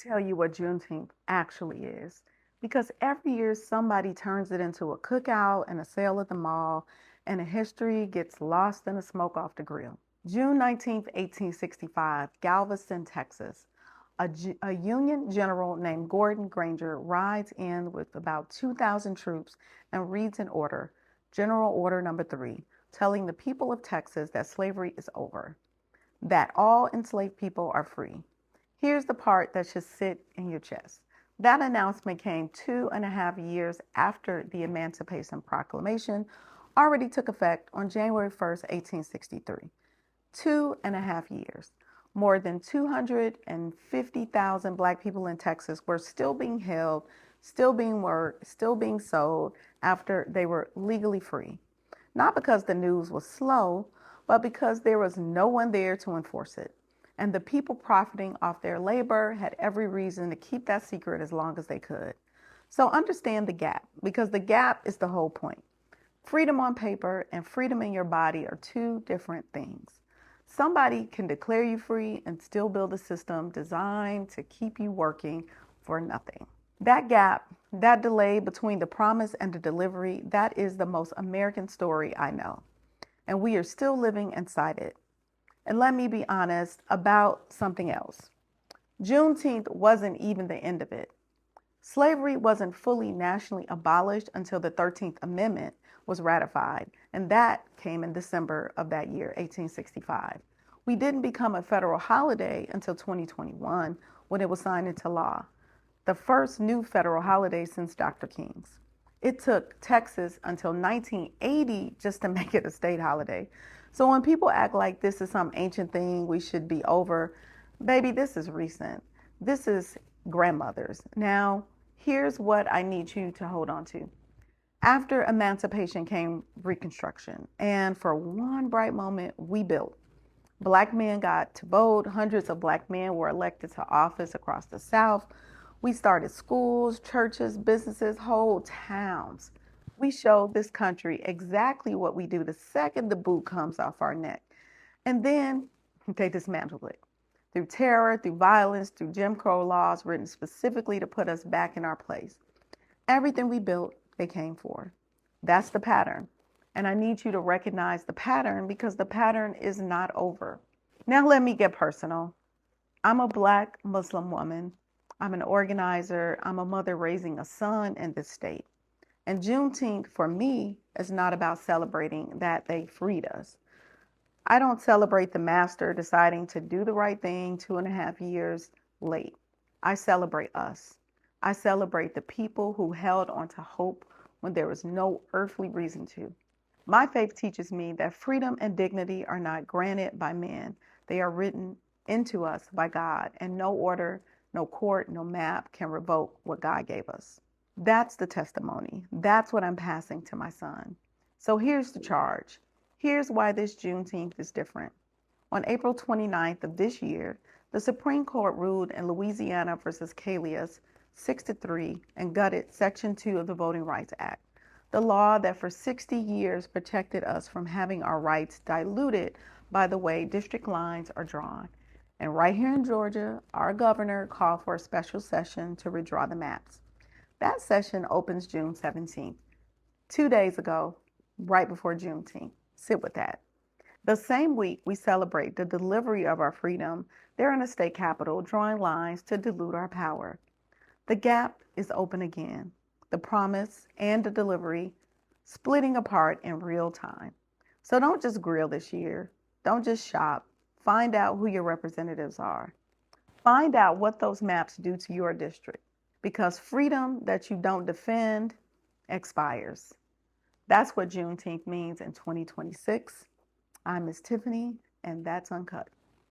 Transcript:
tell you what Juneteenth actually is, because every year somebody turns it into a cookout and a sale at the mall, and the history gets lost in the smoke off the grill. June 19th, 1865, Galveston, Texas. A Union general named Gordon Granger rides in with about 2,000 troops and reads an order, General Order Number 3, telling the people of Texas that slavery is over, that all enslaved people are free. Here's the part that should sit in your chest. That announcement came 2.5 years after the Emancipation Proclamation already took effect on January 1st, 1863. 2.5 years. More than 250,000 Black people in Texas were still being held, still being worked, still being sold after they were legally free. Not because the news was slow, but because there was no one there to enforce it. And the people profiting off their labor had every reason to keep that secret as long as they could. So understand the gap, because the gap is the whole point. Freedom on paper and freedom in your body are two different things. Somebody can declare you free and still build a system designed to keep you working for nothing. That gap, that delay between the promise and the delivery, that is the most American story I know. And we are still living inside it. And let me be honest about something else. Juneteenth wasn't even the end of it. Slavery wasn't fully nationally abolished until the 13th Amendment was ratified, and that came in December of that year, 1865. We didn't become a federal holiday until 2021 when it was signed into law, the first new federal holiday since Dr. King's. It took Texas until 1980 just to make it a state holiday. So when people act like this is some ancient thing we should be over, baby, this is recent. This is grandmothers. Now, here's what I need you to hold on to. After emancipation came Reconstruction, and for one bright moment, we built. Black men got to vote. Hundreds of Black men were elected to office across the South. We started schools, churches, businesses, whole towns. We showed this country exactly what we do the second the boot comes off our neck. And then they dismantled it through terror, through violence, through Jim Crow laws written specifically to put us back in our place. Everything we built, they came for. That's the pattern. And I need you to recognize the pattern, because the pattern is not over. Now let me get personal. I'm a Black Muslim woman. I'm an organizer. I'm a mother raising a son in this state. And Juneteenth for me is not about celebrating that they freed us. I don't celebrate the master deciding to do the right thing 2.5 years late. I celebrate us. I celebrate the people who held on to hope when there was no earthly reason to. My faith teaches me that freedom and dignity are not granted by men. They are written into us by God, and no order, no court, no map can revoke what God gave us. That's the testimony. That's what I'm passing to my son. So here's the charge. Here's why this Juneteenth is different. On April 29th of this year, the Supreme Court ruled in Louisiana versus Calias 6-3 and gutted Section 2 of the Voting Rights Act, the law that for 60 years protected us from having our rights diluted by the way district lines are drawn. And right here in Georgia, our governor called for a special session to redraw the maps. That session opens June 17th, 2 days ago, right before Juneteenth. Sit with that. The same week we celebrate the delivery of our freedom, they're in the state capitol drawing lines to dilute our power. The gap is open again. The promise and the delivery splitting apart in real time. So don't just grill this year. Don't just shop. Find out who your representatives are. Find out what those maps do to your district, because freedom that you don't defend expires. That's what Juneteenth means in 2026. I'm Miss Tiffany, and that's Uncut.